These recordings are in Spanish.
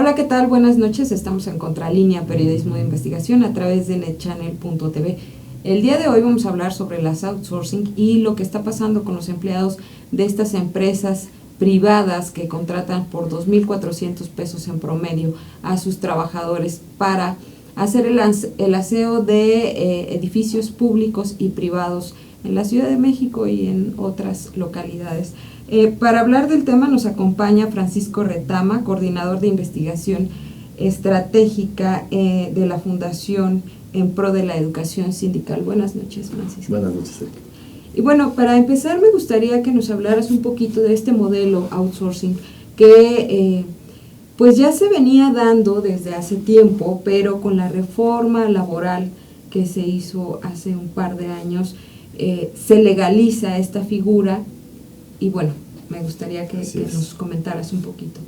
Hola, ¿qué tal? Buenas noches. Estamos en Contralínea, periodismo de investigación a través de netchannel.tv. El día de hoy vamos a hablar sobre las outsourcing y lo que está pasando con los empleados de estas empresas privadas que contratan por 2,400 pesos en promedio a sus trabajadores para hacer el aseo de edificios públicos y privados en la Ciudad de México y en otras localidades. Para hablar del tema nos acompaña Francisco Retama, coordinador de investigación estratégica de la Fundación en Pro de la Educación Sindical. Buenas noches, Francisco. Buenas noches. Y bueno, para empezar me gustaría que nos hablaras un poquito de este modelo outsourcing que pues ya se venía dando desde hace tiempo, pero con la reforma laboral que se hizo hace un par de años, se legaliza esta figura. Y bueno, me gustaría que nos comentaras un poquito.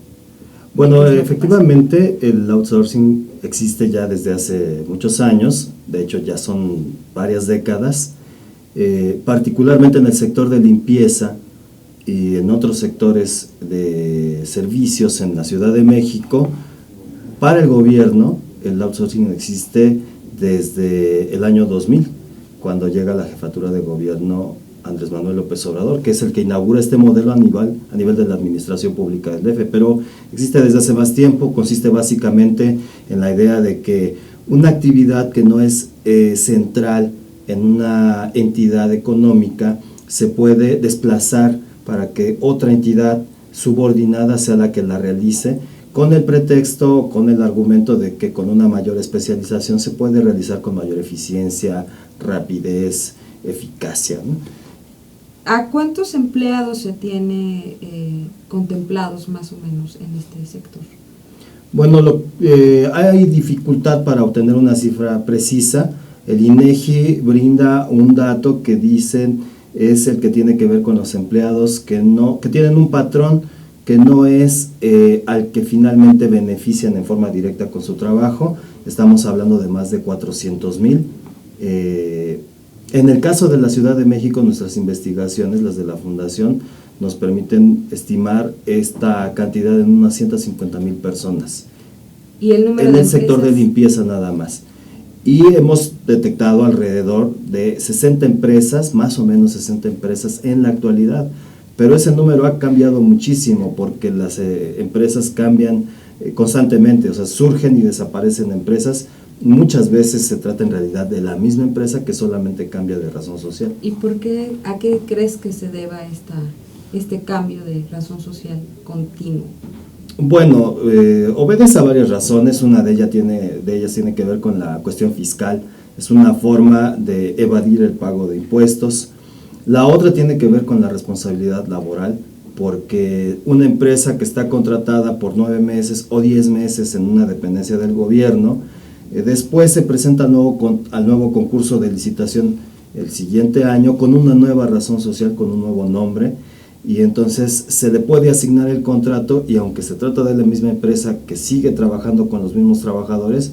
Bueno, efectivamente el outsourcing existe ya desde hace muchos años, de hecho ya son varias décadas, particularmente en el sector de limpieza y en otros sectores de servicios en la Ciudad de México. Para el gobierno el outsourcing existe desde el año 2000, cuando llega la jefatura de gobierno Andrés Manuel López Obrador, que es el que inaugura este modelo a nivel de la administración pública del DF, pero existe desde hace más tiempo. Consiste básicamente en la idea de que una actividad que no es central en una entidad económica se puede desplazar para que otra entidad subordinada sea la que la realice, con el pretexto, con el argumento de que con una mayor especialización se puede realizar con mayor eficiencia, rapidez, eficacia, ¿no? ¿A cuántos empleados se tiene contemplados más o menos en este sector? Bueno, hay dificultad para obtener una cifra precisa. El INEGI brinda un dato que dicen es el que tiene que ver con los empleados que tienen un patrón que no es al que finalmente benefician en forma directa con su trabajo. Estamos hablando de más de 400,000. En el caso de la Ciudad de México, nuestras investigaciones, las de la Fundación, nos permiten estimar esta cantidad en unas 150,000 personas. ¿Y el número en de el sector empresas? De limpieza nada más. Y hemos detectado alrededor de 60 empresas, más o menos 60 empresas en la actualidad. Pero ese número ha cambiado muchísimo porque las empresas cambian constantemente, o sea, surgen y desaparecen empresas. Muchas veces se trata en realidad de la misma empresa que solamente cambia de razón social. ¿Y a qué crees que se deba este cambio de razón social continuo? Bueno, obedece a varias razones. Una de ellas tiene que ver con la cuestión fiscal. Es una forma de evadir el pago de impuestos. La otra tiene que ver con la responsabilidad laboral, porque una empresa que está contratada por 9 meses o 10 meses en una dependencia del gobierno, después se presenta al nuevo concurso de licitación el siguiente año con una nueva razón social, con un nuevo nombre, y entonces se le puede asignar el contrato, y aunque se trata de la misma empresa que sigue trabajando con los mismos trabajadores,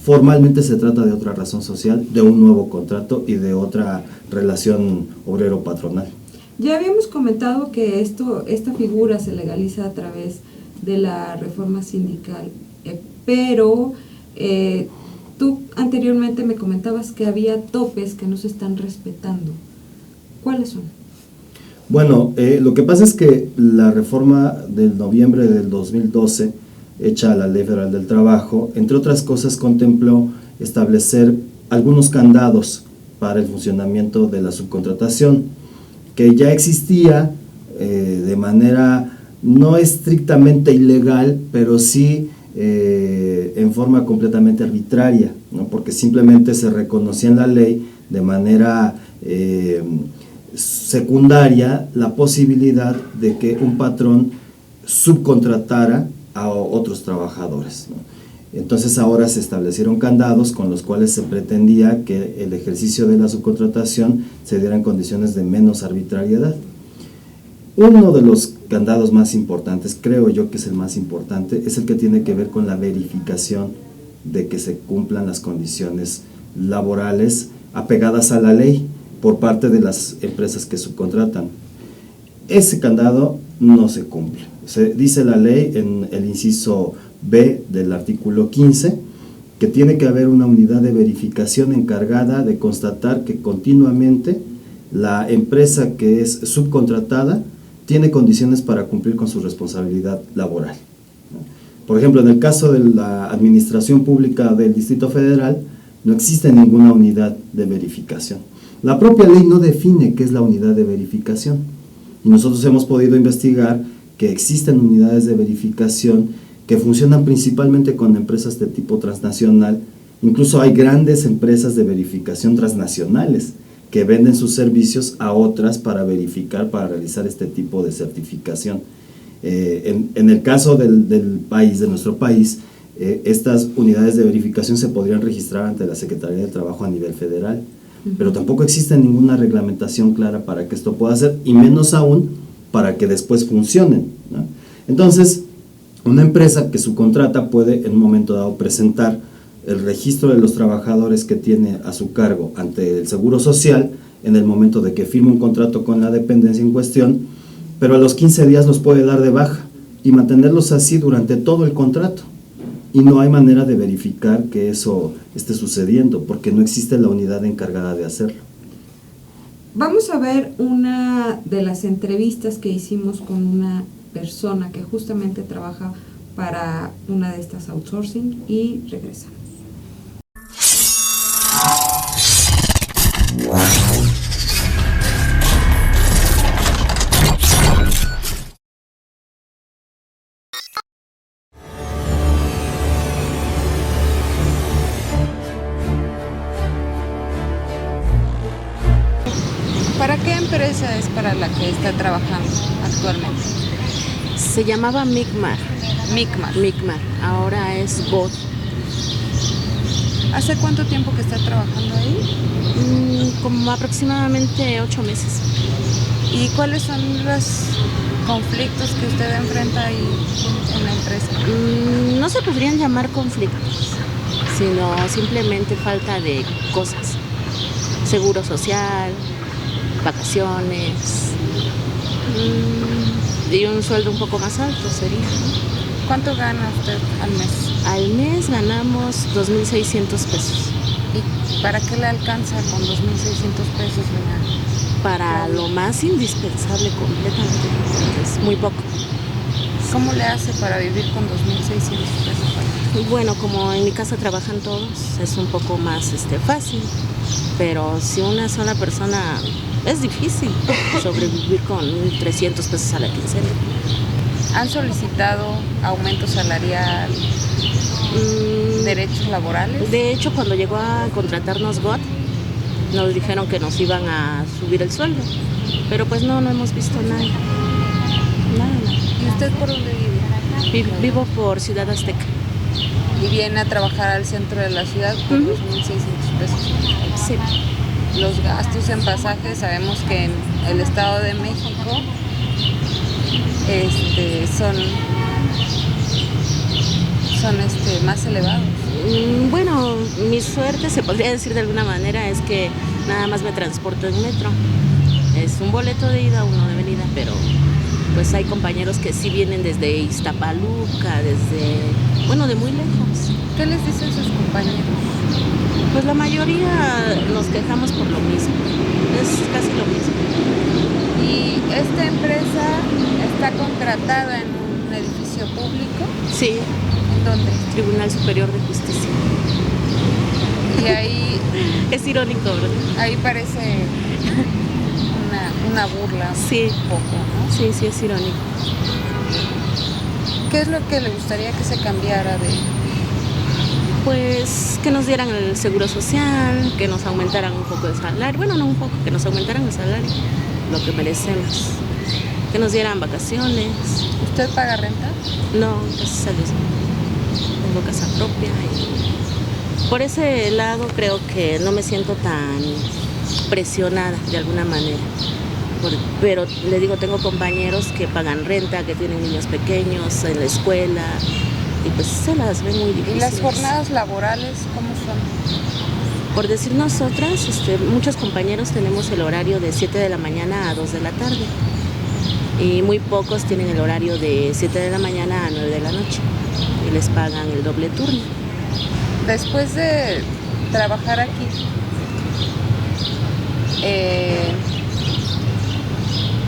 formalmente se trata de otra razón social, de un nuevo contrato y de otra relación obrero-patronal. Ya habíamos comentado que esta figura se legaliza a través de la reforma sindical, pero tú anteriormente me comentabas que había topes que no se están respetando. ¿Cuáles son? Bueno, lo que pasa es que la reforma del noviembre del 2012, hecha a la Ley Federal del Trabajo, entre otras cosas contempló establecer algunos candados para el funcionamiento de la subcontratación, que ya existía de manera no estrictamente ilegal, pero sí en forma completamente arbitraria, ¿no? Porque simplemente se reconocía en la ley de manera secundaria la posibilidad de que un patrón subcontratara a otros trabajadores, ¿no? Entonces ahora se establecieron candados con los cuales se pretendía que el ejercicio de la subcontratación se diera en condiciones de menos arbitrariedad. Uno de los candados más importantes, creo yo que es el más importante, es el que tiene que ver con la verificación de que se cumplan las condiciones laborales apegadas a la ley por parte de las empresas que subcontratan. ese candado no se cumple. Se dice la ley en el inciso B del artículo 15 que tiene que haber una unidad de verificación encargada de constatar que continuamente la empresa que es subcontratada tiene condiciones para cumplir con su responsabilidad laboral. Por ejemplo, en el caso de la Administración Pública del Distrito Federal, no existe ninguna unidad de verificación. La propia ley no define qué es la unidad de verificación. Y nosotros hemos podido investigar que existen unidades de verificación que funcionan principalmente con empresas de tipo transnacional. Incluso hay grandes empresas de verificación transnacionales que venden sus servicios a otras para verificar, para realizar este tipo de certificación. En el caso del país, de nuestro país, estas unidades de verificación se podrían registrar ante la Secretaría del Trabajo a nivel federal, pero tampoco existe ninguna reglamentación clara para que esto pueda ser, y menos aún para que después funcionen, ¿no? Entonces, una empresa que subcontrata puede en un momento dado presentar el registro de los trabajadores que tiene a su cargo ante el Seguro Social en el momento de que firme un contrato con la dependencia en cuestión, pero a los 15 días los puede dar de baja y mantenerlos así durante todo el contrato. Y no hay manera de verificar que eso esté sucediendo, porque no existe la unidad encargada de hacerlo. Vamos a ver una de las entrevistas que hicimos con una persona que justamente trabaja para una de estas outsourcing y regresamos. ¿Para qué empresa es para la que está trabajando actualmente? Se llamaba Micmar. Micmar. Ahora es GOT. ¿Hace cuánto tiempo que está trabajando ahí? Como aproximadamente 8 meses. ¿Y cuáles son los conflictos que usted enfrenta ahí en la empresa? No se podrían llamar conflictos, sino simplemente falta de cosas. Seguro social, vacaciones, y un sueldo un poco más alto sería, ¿no? ¿Cuánto gana usted al mes? Al mes ganamos 2.600 pesos. ¿Y para qué le alcanza con 2.600 pesos, doña? Para lo más indispensable completamente, es muy poco. ¿Cómo le hace para vivir con 2.600 pesos? Bueno, como en mi casa trabajan todos, es un poco más fácil, pero si una sola persona, es difícil sobrevivir con 300 pesos a la quincena. ¿Han solicitado aumento salarial, derechos laborales? De hecho, cuando llegó a contratarnos GOT, nos dijeron que nos iban a subir el sueldo, pero pues no hemos visto nada. ¿Y usted por dónde vive? Vivo por Ciudad Azteca. ¿Y viene a trabajar al centro de la ciudad por 2.600 pesos? Sí. Los gastos en pasajes, sabemos que en el Estado de México son más elevados. Bueno, mi suerte, se podría decir de alguna manera, es que nada más me transporto en metro. Es un boleto de ida, uno de venida, pero pues hay compañeros que sí vienen desde Iztapaluca, de muy lejos. ¿Qué les dicen sus compañeros? Pues la mayoría nos quejamos por lo mismo, es casi lo mismo. ¿Y esta empresa está contratada en un edificio público? Sí. ¿En dónde? Tribunal Superior de Justicia. Y ahí... Es irónico, ¿verdad? Ahí parece una burla, sí, un poco, ¿no? Sí, es irónico. ¿Qué es lo que le gustaría que se cambiara de...? Pues que nos dieran el seguro social, que nos aumentaran un poco el salario, bueno, no un poco, que nos aumentaran el salario, lo que merecemos, que nos dieran vacaciones. ¿Usted paga renta? No, gracias a Dios no. Tengo casa propia y por ese lado creo que no me siento tan presionada de alguna manera. Pero le digo, tengo compañeros que pagan renta, que tienen niños pequeños en la escuela y pues se las ven muy difíciles. ¿Y las jornadas laborales cómo son? Por decir nosotras, muchos compañeros tenemos el horario de 7 de la mañana a 2 de la tarde. y muy pocos tienen el horario de 7 de la mañana a 9 de la noche y les pagan el doble turno. Después de trabajar aquí,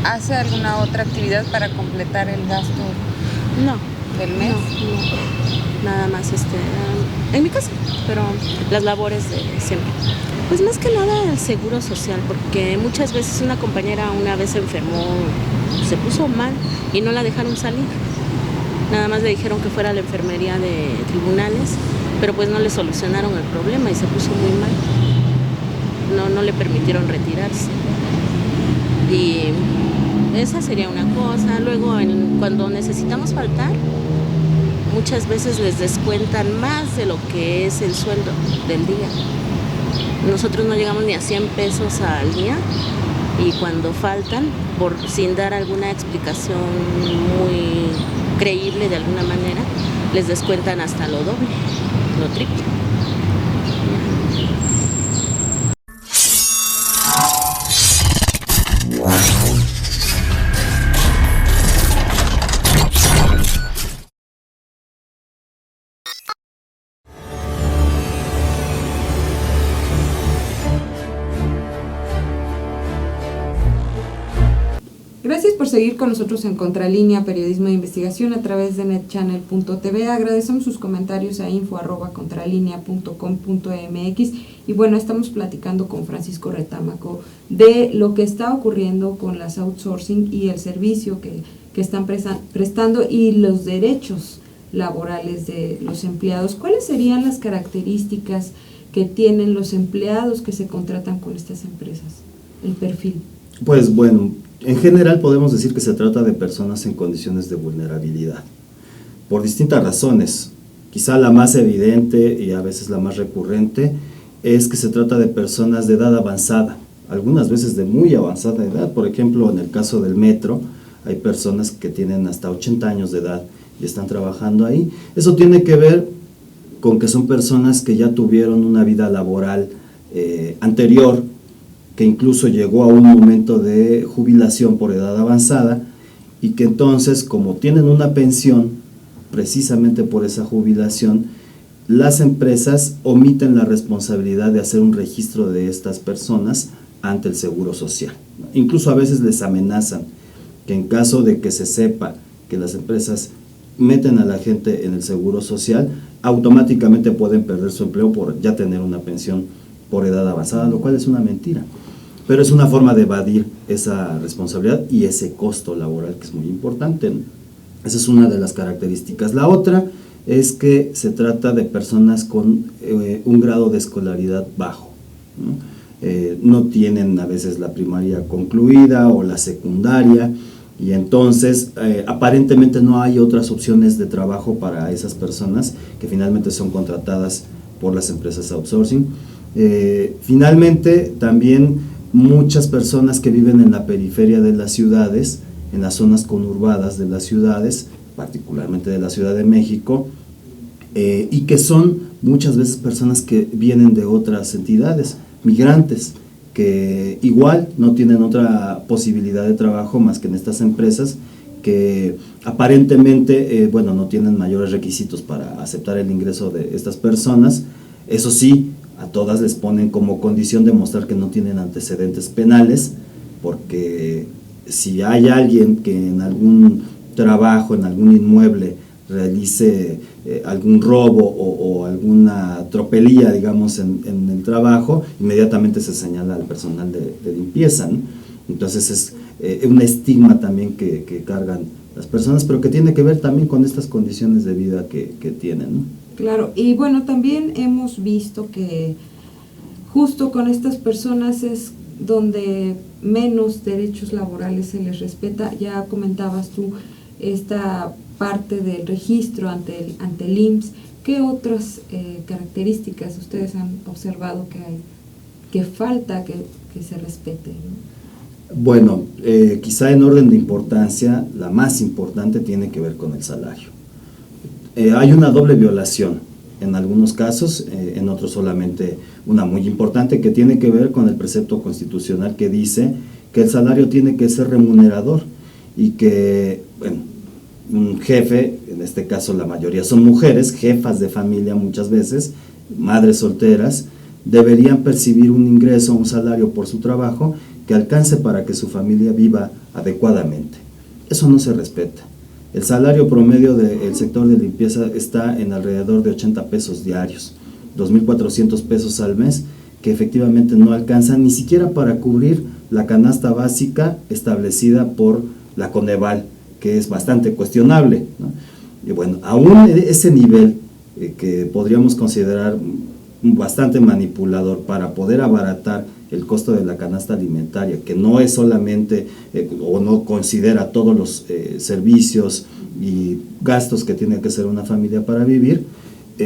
¿hace alguna otra actividad para completar el gasto No, del mes? no, nada más en mi casa, pero las labores de siempre. Pues más que nada el seguro social, porque muchas veces una compañera una vez se enfermó, se puso mal y no la dejaron salir. Nada más le dijeron que fuera a la enfermería de tribunales, pero pues no le solucionaron el problema y se puso muy mal. No le permitieron retirarse. Y esa sería una cosa. Luego, cuando necesitamos faltar, muchas veces les descuentan más de lo que es el sueldo del día. Nosotros no llegamos ni a 100 pesos al día y cuando faltan, sin dar alguna explicación muy creíble de alguna manera, les descuentan hasta lo doble, lo triple. Gracias por seguir con nosotros en Contralínea, periodismo de investigación a través de netchannel.tv. Agradecemos sus comentarios a info@contralinea.com.mx. Y bueno, estamos platicando con Francisco Retámaco de lo que está ocurriendo con las outsourcing y el servicio que están prestando y los derechos laborales de los empleados. ¿Cuáles serían las características que tienen los empleados que se contratan con estas empresas? El perfil. Pues bueno, en general podemos decir que se trata de personas en condiciones de vulnerabilidad, por distintas razones. Quizá la más evidente y a veces la más recurrente es que se trata de personas de edad avanzada, algunas veces de muy avanzada edad. Por ejemplo, en el caso del metro, hay personas que tienen hasta 80 años de edad y están trabajando ahí. Eso tiene que ver con que son personas que ya tuvieron una vida laboral anterior, que incluso llegó a un momento de jubilación por edad avanzada y que entonces, como tienen una pensión precisamente por esa jubilación, las empresas omiten la responsabilidad de hacer un registro de estas personas ante el Seguro Social. Incluso a veces les amenazan que en caso de que se sepa que las empresas meten a la gente en el Seguro Social, automáticamente pueden perder su empleo por ya tener una pensión por edad avanzada, lo cual es una mentira. Pero es una forma de evadir esa responsabilidad y ese costo laboral que es muy importante. Esa es una de las características. La otra es que se trata de personas con un grado de escolaridad bajo, ¿no? No tienen a veces la primaria concluida o la secundaria y entonces aparentemente no hay otras opciones de trabajo para esas personas que finalmente son contratadas por las empresas outsourcing. Finalmente también muchas personas que viven en la periferia de las ciudades, en las zonas conurbadas de las ciudades, particularmente de la Ciudad de México, y que son muchas veces personas que vienen de otras entidades, migrantes, que igual no tienen otra posibilidad de trabajo más que en estas empresas, que aparentemente no tienen mayores requisitos para aceptar el ingreso de estas personas. Eso sí, a todas les ponen como condición demostrar que no tienen antecedentes penales, porque si hay alguien que en algún trabajo, en algún inmueble, realice algún robo o alguna tropelía, digamos, en el trabajo, inmediatamente se señala al personal de limpieza, ¿no? Entonces es un estigma también que cargan las personas, pero que tiene que ver también con estas condiciones de vida que tienen, ¿no? Claro, y bueno, también hemos visto que justo con estas personas es donde menos derechos laborales se les respeta. Ya comentabas tú esta parte del registro ante el IMSS. ¿Qué otras características ustedes han observado que hay, que falta que se respete, ¿no? Bueno, quizá en orden de importancia, la más importante tiene que ver con el salario. Hay una doble violación en algunos casos, en otros solamente una muy importante que tiene que ver con el precepto constitucional que dice que el salario tiene que ser remunerador y que, bueno, un jefe, en este caso la mayoría son mujeres, jefas de familia muchas veces, madres solteras, deberían percibir un ingreso, un salario por su trabajo que alcance para que su familia viva adecuadamente. Eso no se respeta. El salario promedio del sector de limpieza está en alrededor de 80 pesos diarios, 2.400 pesos al mes, que efectivamente no alcanzan ni siquiera para cubrir la canasta básica establecida por la Coneval, que es bastante cuestionable, ¿no? Y bueno, aún ese nivel que podríamos considerar bastante manipulador para poder abaratar el costo de la canasta alimentaria, que no es solamente o no considera todos los servicios y gastos que tiene que hacer una familia para vivir,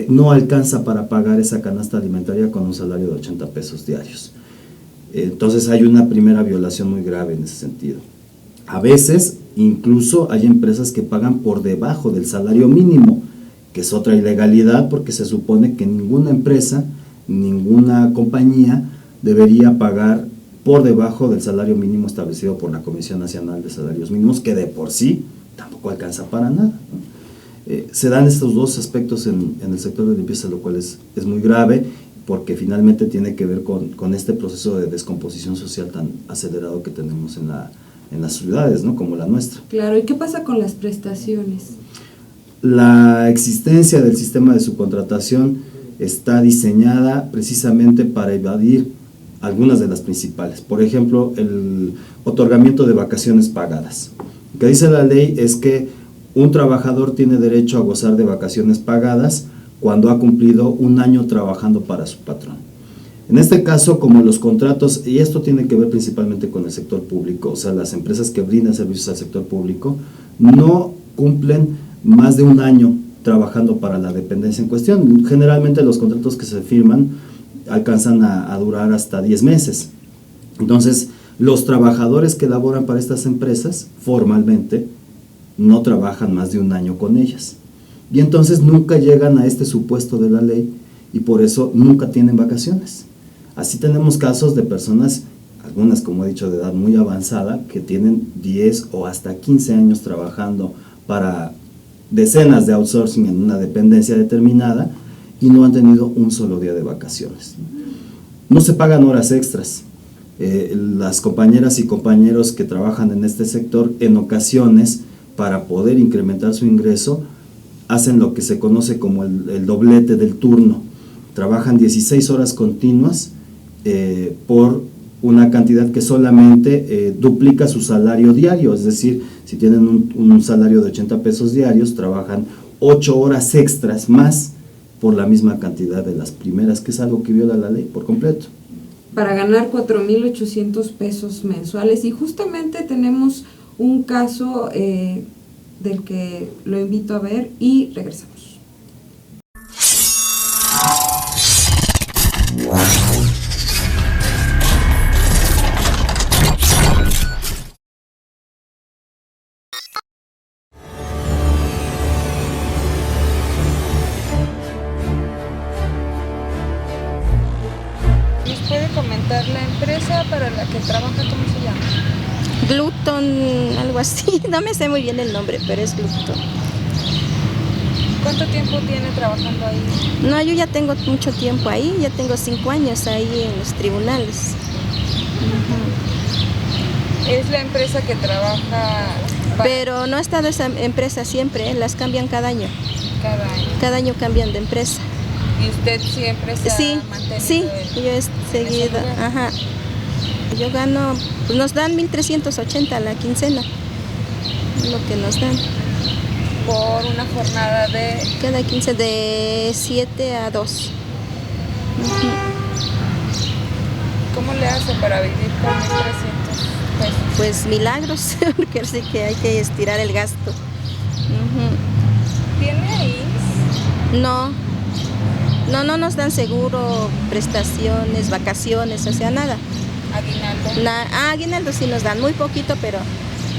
no alcanza para pagar esa canasta alimentaria con un salario de 80 pesos diarios. Entonces hay una primera violación muy grave en ese sentido. A veces incluso hay empresas que pagan por debajo del salario mínimo, que es otra ilegalidad, porque se supone que ninguna empresa, ninguna compañía debería pagar por debajo del salario mínimo establecido por la Comisión Nacional de Salarios Mínimos, que de por sí tampoco alcanza para nada, ¿no? Se dan estos dos aspectos en el sector de limpieza, lo cual es muy grave, porque finalmente tiene que ver con este proceso de descomposición social tan acelerado que tenemos en las ciudades, ¿no? Como la nuestra. Claro, ¿y qué pasa con las prestaciones? La existencia del sistema de subcontratación está diseñada precisamente para evadir algunas de las principales. Por ejemplo, el otorgamiento de vacaciones pagadas. Lo que dice la ley es que un trabajador tiene derecho a gozar de vacaciones pagadas cuando ha cumplido un año trabajando para su patrón. En este caso, como los contratos, y esto tiene que ver principalmente con el sector público, o sea, las empresas que brindan servicios al sector público no cumplen más de un año trabajando para la dependencia en cuestión. Generalmente los contratos que se firman alcanzan a durar hasta 10 meses. Entonces, los trabajadores que laboran para estas empresas formalmente no trabajan más de un año con ellas. Y entonces nunca llegan a este supuesto de la ley y por eso nunca tienen vacaciones. Así tenemos casos de personas, algunas como he dicho de edad muy avanzada, que tienen 10 o hasta 15 años trabajando para decenas de outsourcing en una dependencia determinada y no han tenido un solo día de vacaciones. No se pagan horas extras. Las compañeras y compañeros que trabajan en este sector en ocasiones, para poder incrementar su ingreso, hacen lo que se conoce como el doblete del turno. Trabajan 16 horas continuas por una cantidad que solamente duplica su salario diario, es decir, si tienen un salario de 80 pesos diarios, trabajan 8 horas extras más por la misma cantidad de las primeras, que es algo que viola la ley por completo. Para ganar 4,800 pesos mensuales, y justamente tenemos un caso del que lo invito a ver y regresamos. ¿Nos puede comentar la empresa para la que trabaja, cómo se llama? Gluton, algo así, no me sé muy bien el nombre, pero es Gluton. ¿Cuánto tiempo tiene trabajando ahí? No, yo ya tengo mucho tiempo ahí, ya tengo 5 años ahí en los tribunales. Es la empresa que trabaja... Pero no ha estado esa empresa siempre, las cambian cada año. Cada año. Cada año cambian de empresa. ¿Y usted siempre se ha mantenido? Sí, yo he seguido, ajá. Yo gano, pues nos dan 1,380 a la quincena, es lo que nos dan. Por una jornada de... Cada 15 de 7 a 2. ¿Cómo le hace para vivir con 1,300 pesos? Pues milagros, porque sí que hay que estirar el gasto. ¿Tiene ahí? No nos dan seguro, prestaciones, vacaciones, o sea, nada. ¿Aguinaldo? Aguinaldo sí nos dan, muy poquito, pero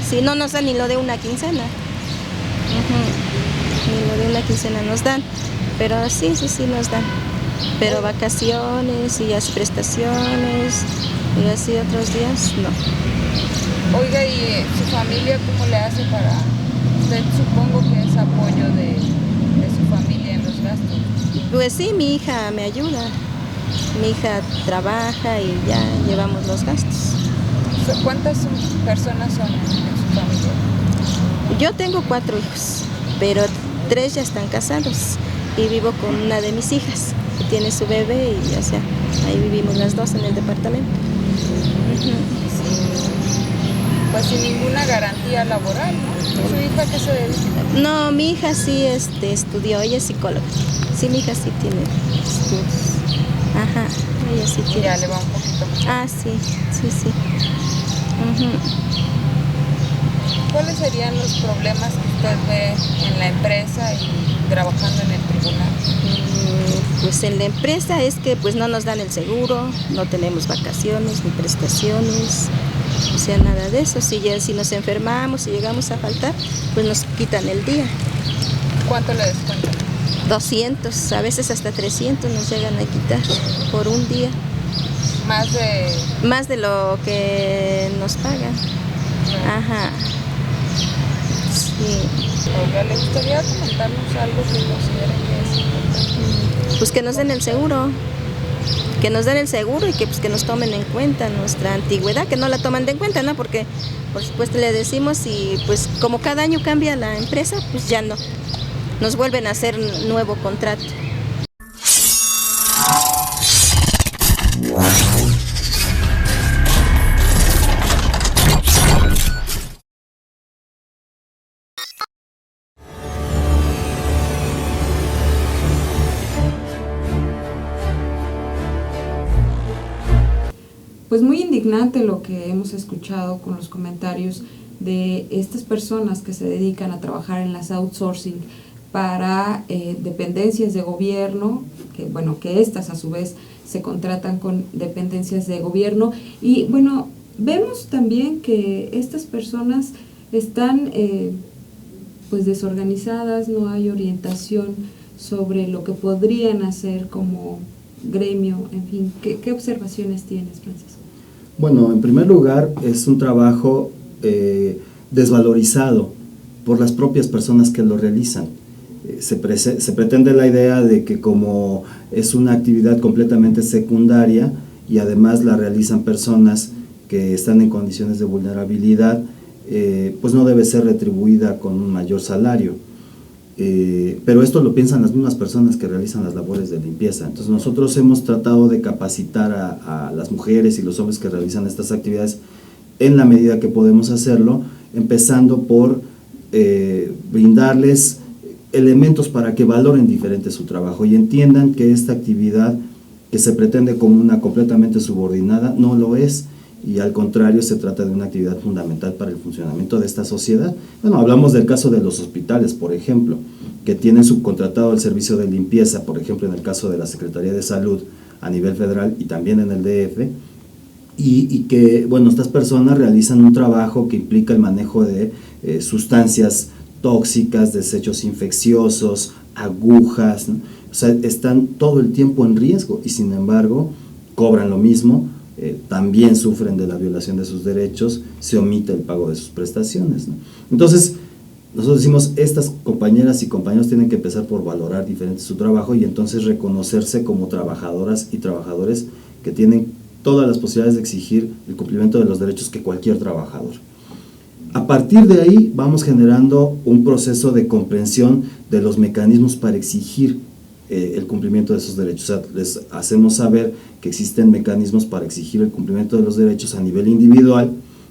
sí, no nos dan ni lo de una quincena. Ni lo de una quincena nos dan, pero sí nos dan. Pero vacaciones y las prestaciones y así otros días, no. Oiga, ¿y su familia cómo le hace para...? Usted supongo que es apoyo de su familia en los gastos. Pues sí, mi hija me ayuda. Mi hija trabaja y ya llevamos los gastos. ¿Cuántas personas son en su familia? Yo tengo 4 hijos, pero 3 ya están casados y vivo con una de mis hijas que tiene su bebé y o sea, ahí vivimos las dos en el departamento. Pues sin ninguna garantía laboral, ¿no? ¿Su hija qué se dedica? No, mi hija sí estudió, ella es psicóloga. Sí, mi hija sí tiene estudios. Ajá, ella sí tiene. Ya le va un poquito más. Ah, sí. ¿Cuáles serían los problemas que usted ve en la empresa y trabajando en el tribunal? Pues en la empresa es que pues no nos dan el seguro, no tenemos vacaciones ni prestaciones, o sea, nada de eso. Si nos enfermamos, si llegamos a faltar, pues nos quitan el día. ¿Cuánto le descuentan? 200, a veces hasta 300 nos llegan a quitar por un día. Más de lo que nos pagan. Ajá. Sí. Oiga, ¿le gustaría comentarnos algo que considere que es importante? Pues que nos den el seguro. Que nos den el seguro y que, pues, que nos tomen en cuenta nuestra antigüedad, que no la toman en cuenta, ¿no? Porque, por supuesto, le decimos y pues como cada año cambia la empresa, pues ya no. Nos vuelven a hacer nuevo contrato. Pues muy indignante lo que hemos escuchado con los comentarios de estas personas que se dedican a trabajar en las outsourcing para dependencias de gobierno, que estas a su vez se contratan con dependencias de gobierno. Y bueno, vemos también que estas personas están pues desorganizadas, no hay orientación sobre lo que podrían hacer como gremio, en fin. ¿Qué observaciones tienes, Francisco? Bueno, en primer lugar, es un trabajo desvalorizado por las propias personas que lo realizan. Se pretende la idea de que como es una actividad completamente secundaria y además la realizan personas que están en condiciones de vulnerabilidad, pues no debe ser retribuida con un mayor salario. Pero esto lo piensan las mismas personas que realizan las labores de limpieza. Entonces nosotros hemos tratado de capacitar a las mujeres y los hombres que realizan estas actividades en la medida que podemos hacerlo, empezando por brindarles elementos para que valoren diferente su trabajo y entiendan que esta actividad que se pretende como una completamente subordinada no lo es, y al contrario se trata de una actividad fundamental para el funcionamiento de esta sociedad. Bueno, hablamos del caso de los hospitales, por ejemplo, que tienen subcontratado el servicio de limpieza, por ejemplo en el caso de la Secretaría de Salud a nivel federal y también en el DF, y que, bueno, estas personas realizan un trabajo que implica el manejo de sustancias tóxicas, desechos infecciosos, agujas, ¿no? O sea, están todo el tiempo en riesgo y sin embargo cobran lo mismo. También sufren de la violación de sus derechos, se omite el pago de sus prestaciones, ¿no? Entonces, nosotros decimos, estas compañeras y compañeros tienen que empezar por valorar diferente su trabajo y entonces reconocerse como trabajadoras y trabajadores que tienen todas las posibilidades de exigir el cumplimiento de los derechos que cualquier trabajador. A partir de ahí vamos generando un proceso de comprensión de los mecanismos para exigir el cumplimiento de esos derechos. O sea, les hacemos saber que existen mecanismos para exigir el cumplimiento de los derechos a nivel individual,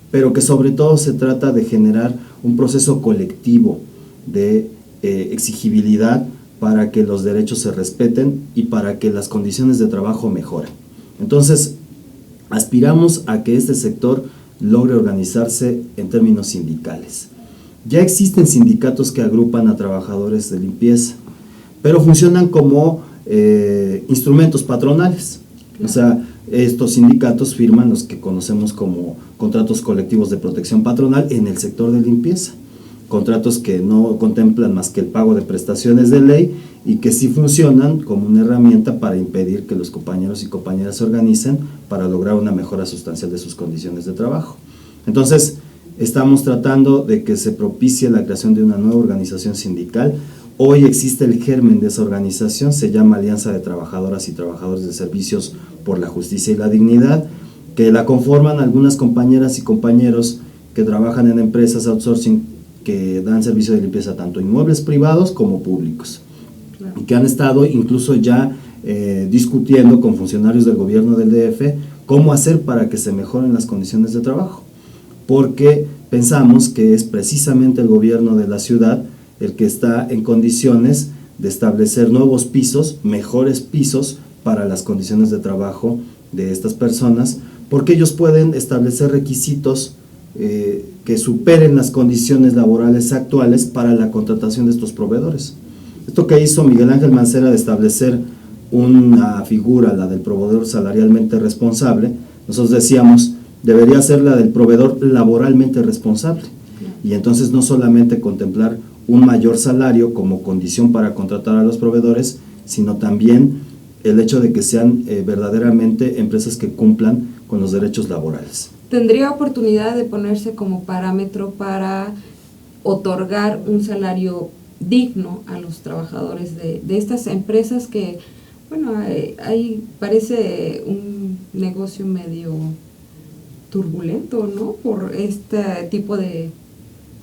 pero que sobre todo se trata de generar un proceso colectivo de exigibilidad para que los derechos se respeten y para que las condiciones de trabajo mejoren. Entonces, aspiramos a que este sector logre organizarse en términos sindicales. Ya existen sindicatos que agrupan a trabajadores de limpieza, pero funcionan como instrumentos patronales. O sea, estos sindicatos firman los que conocemos como contratos colectivos de protección patronal en el sector de limpieza, contratos que no contemplan más que el pago de prestaciones de ley y que sí funcionan como una herramienta para impedir que los compañeros y compañeras se organicen para lograr una mejora sustancial de sus condiciones de trabajo. Entonces, estamos tratando de que se propicie la creación de una nueva organización sindical. Hoy existe el germen de esa organización, se llama Alianza de Trabajadoras y Trabajadores de Servicios por la Justicia y la Dignidad, que la conforman algunas compañeras y compañeros que trabajan en empresas outsourcing que dan servicio de limpieza tanto inmuebles privados como públicos, y que han estado incluso ya discutiendo con funcionarios del gobierno del DF cómo hacer para que se mejoren las condiciones de trabajo, porque pensamos que es precisamente el gobierno de la ciudad el que está en condiciones de establecer nuevos pisos, mejores pisos para las condiciones de trabajo de estas personas, porque ellos pueden establecer requisitos que superen las condiciones laborales actuales para la contratación de estos proveedores. Esto que hizo Miguel Ángel Mancera de establecer una figura, la del proveedor salarialmente responsable, nosotros decíamos, debería ser la del proveedor laboralmente responsable, y entonces no solamente contemplar un mayor salario como condición para contratar a los proveedores, sino también el hecho de que sean verdaderamente empresas que cumplan con los derechos laborales. ¿Tendría oportunidad de ponerse como parámetro para otorgar un salario digno a los trabajadores de estas empresas que, bueno, ahí parece un negocio medio turbulento, ¿no? Por este tipo de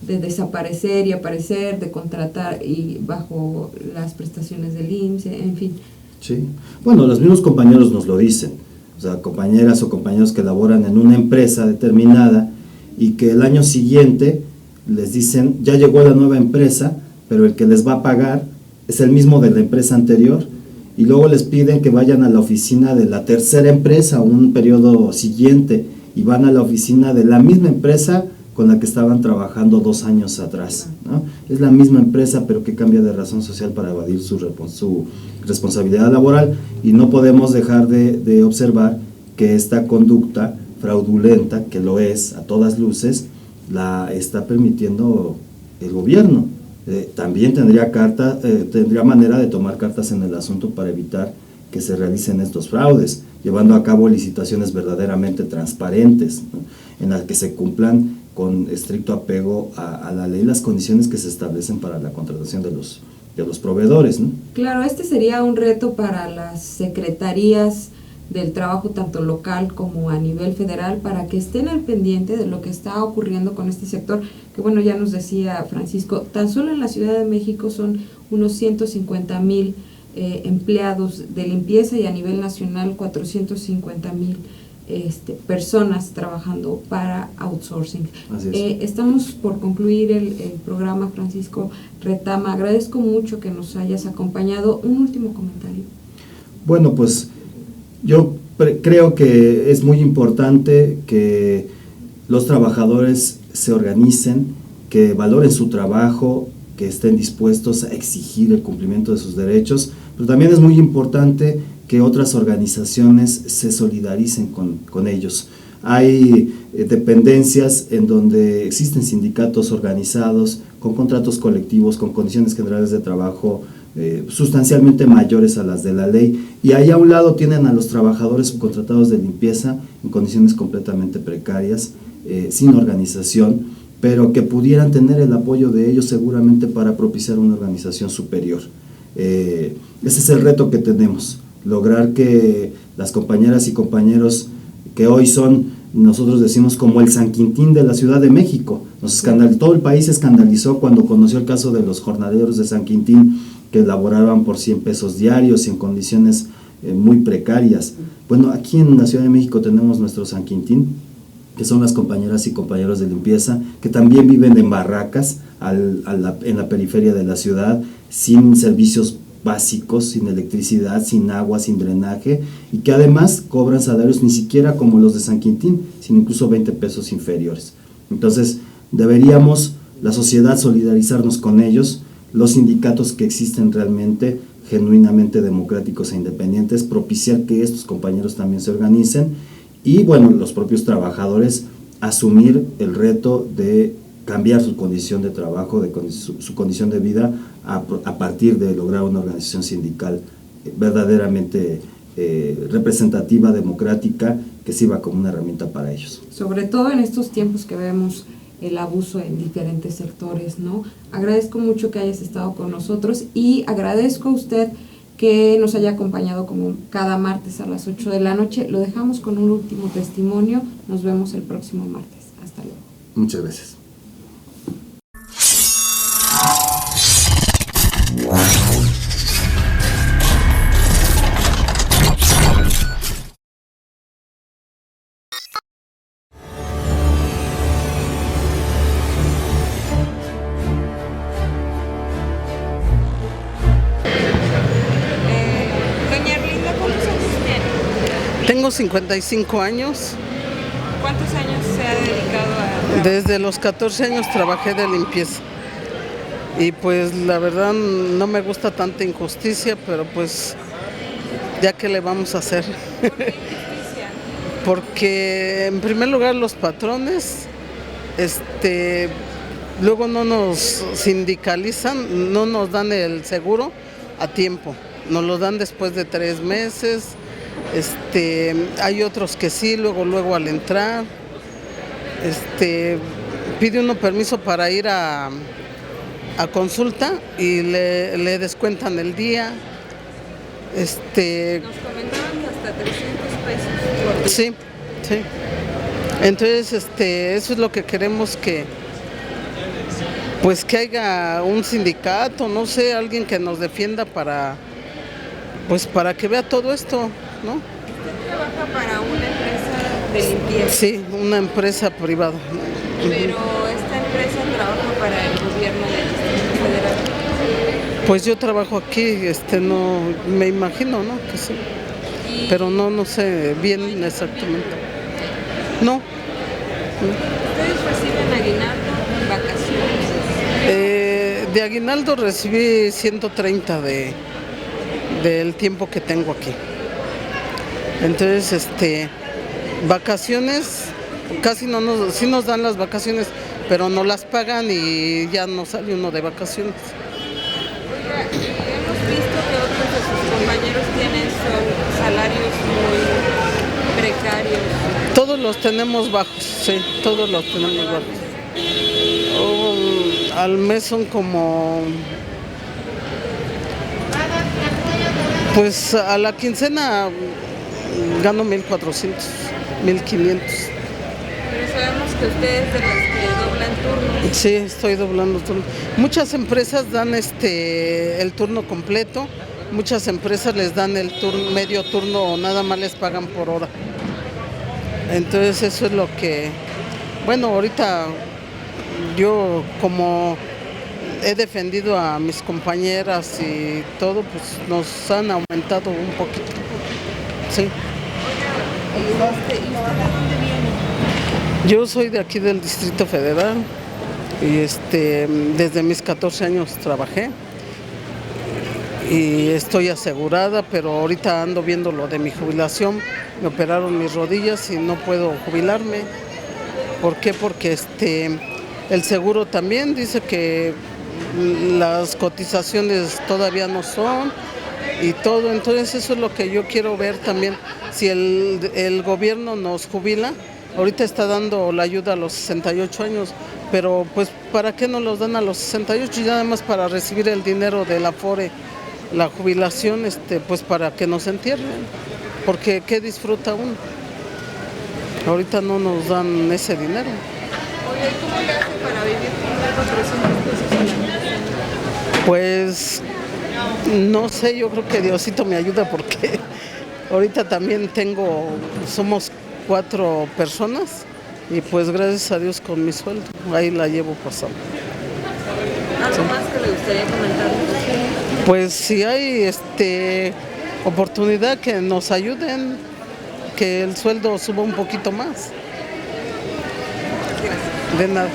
desaparecer y aparecer, de contratar y bajo las prestaciones del IMSS, en fin. Sí, bueno, los mismos compañeros nos lo dicen, o sea, compañeras o compañeros que laboran en una empresa determinada y que el año siguiente les dicen, ya llegó la nueva empresa, pero el que les va a pagar es el mismo de la empresa anterior, y luego les piden que vayan a la oficina de la tercera empresa un periodo siguiente, y van a la oficina de la misma empresa con la que estaban trabajando 2 años atrás, ¿no? Es la misma empresa, pero que cambia de razón social para evadir su responsabilidad laboral, y no podemos dejar de observar que esta conducta fraudulenta, que lo es a todas luces, la está permitiendo el gobierno. También tendría manera de tomar cartas en el asunto para evitar que se realicen estos fraudes, llevando a cabo licitaciones verdaderamente transparentes, ¿no? En las que se cumplan con estricto apego a la ley las condiciones que se establecen para la contratación de los proveedores, ¿no? Claro, este sería un reto para las secretarías del trabajo, tanto local como a nivel federal, para que estén al pendiente de lo que está ocurriendo con este sector, que bueno, ya nos decía Francisco, tan solo en la Ciudad de México son unos 150,000 empleados de limpieza, y a nivel nacional 450,000 personas trabajando para outsourcing. Así es. Estamos por concluir el programa, Francisco Retama. Agradezco mucho que nos hayas acompañado. Un último comentario. Bueno, pues yo creo que es muy importante que los trabajadores se organicen, que valoren su trabajo, que estén dispuestos a exigir el cumplimiento de sus derechos, pero también es muy importante que otras organizaciones se solidaricen con ellos. Hay dependencias en donde existen sindicatos organizados, con contratos colectivos, con condiciones generales de trabajo sustancialmente mayores a las de la ley, y ahí a un lado tienen a los trabajadores subcontratados de limpieza en condiciones completamente precarias, sin organización, pero que pudieran tener el apoyo de ellos seguramente para propiciar una organización superior. Ese es el reto que tenemos, lograr que las compañeras y compañeros que hoy son, nosotros decimos, como el San Quintín de la Ciudad de México. Todo el país se escandalizó cuando conoció el caso de los jornaleros de San Quintín, que laboraban por 100 pesos diarios y en condiciones muy precarias. Bueno, aquí en la Ciudad de México tenemos nuestro San Quintín, que son las compañeras y compañeros de limpieza, que también viven en barracas en la periferia de la ciudad, sin servicios básicos, sin electricidad, sin agua, sin drenaje, y que además cobran salarios ni siquiera como los de San Quintín, sino incluso 20 pesos inferiores. Entonces, deberíamos, la sociedad, solidarizarnos con ellos, los sindicatos que existen realmente, genuinamente democráticos e independientes, propiciar que estos compañeros también se organicen, y bueno, los propios trabajadores asumir el reto de cambiar su condición de trabajo, su condición de vida, a partir de lograr una organización sindical verdaderamente representativa, democrática, que sirva como una herramienta para ellos. Sobre todo en estos tiempos que vemos el abuso en diferentes sectores, ¿no? Agradezco mucho que hayas estado con nosotros y agradezco a usted que nos haya acompañado como cada martes a las 8 de la noche. Lo dejamos con un último testimonio. Nos vemos el próximo martes. Hasta luego. Muchas gracias. Doña Erlinda, ¿cuántos años tiene? Tengo 55 años. ¿Cuántos años se ha dedicado a...? Desde los 14 años trabajé de limpieza. Y pues la verdad no me gusta tanta injusticia, pero pues ya que le vamos a hacer. Porque en primer lugar los patrones luego no nos sindicalizan, no nos dan el seguro a tiempo, nos lo dan después de 3 meses. Hay otros que sí, luego al entrar, pide uno permiso para ir a consulta y le descuentan el día. Nos comentaban que hasta 300 pesos por día. Sí, sí. Entonces, eso es lo que queremos pues que haya un sindicato, no sé, alguien que nos defienda para que vea todo esto, ¿no? ¿Usted trabaja para una empresa de limpieza? Sí, una empresa privada. Pero esta empresa trabaja para el gobierno del Distrito Federal. Pues yo trabajo aquí, no, me imagino, ¿no? Que sí. Pero no sé bien exactamente. No. ¿Ustedes reciben aguinaldo, vacaciones? De aguinaldo recibí 130 del tiempo que tengo aquí. Entonces, vacaciones, casi sí nos dan las vacaciones, pero no las pagan y ya no sale uno de vacaciones. Oiga, hemos visto que otros de sus compañeros tienen salarios muy precarios. Todos los tenemos bajos, sí, todos los tenemos bajos. Al mes son como, pues a la quincena gano 1,400, 1,500. Pero sabemos que ustedes de las que doblan turnos. Sí, estoy doblando turno. Muchas empresas dan el turno completo, muchas empresas les dan el medio turno o nada más les pagan por hora. Entonces eso es lo que, bueno, ahorita yo como he defendido a mis compañeras y todo, pues nos han aumentado un poquito. Sí. ¿Y usted de dónde viene? Yo soy de aquí del Distrito Federal y desde mis 14 años trabajé y estoy asegurada, pero ahorita ando viendo lo de mi jubilación. Me operaron mis rodillas y no puedo jubilarme. ¿Por qué? Porque el seguro también dice que las cotizaciones todavía no son y todo. Entonces eso es lo que yo quiero ver también. Si el gobierno nos jubila, ahorita está dando la ayuda a los 68 años, pero pues ¿para qué nos los dan a los 68? Y nada más para recibir el dinero del Afore, la jubilación, pues para que nos entierren, porque ¿qué disfruta uno? Ahorita no nos dan ese dinero. Oye, ¿cómo le hace para vivir con 400 pesos a la semana? Pues no sé, yo creo que Diosito me ayuda porque ahorita también somos 4 personas y pues gracias a Dios con mi sueldo, ahí la llevo pasando. ¿Algo más que le gustaría comentar? Pues si hay oportunidad que nos ayuden, que el sueldo suba un poquito más. Gracias. De nada.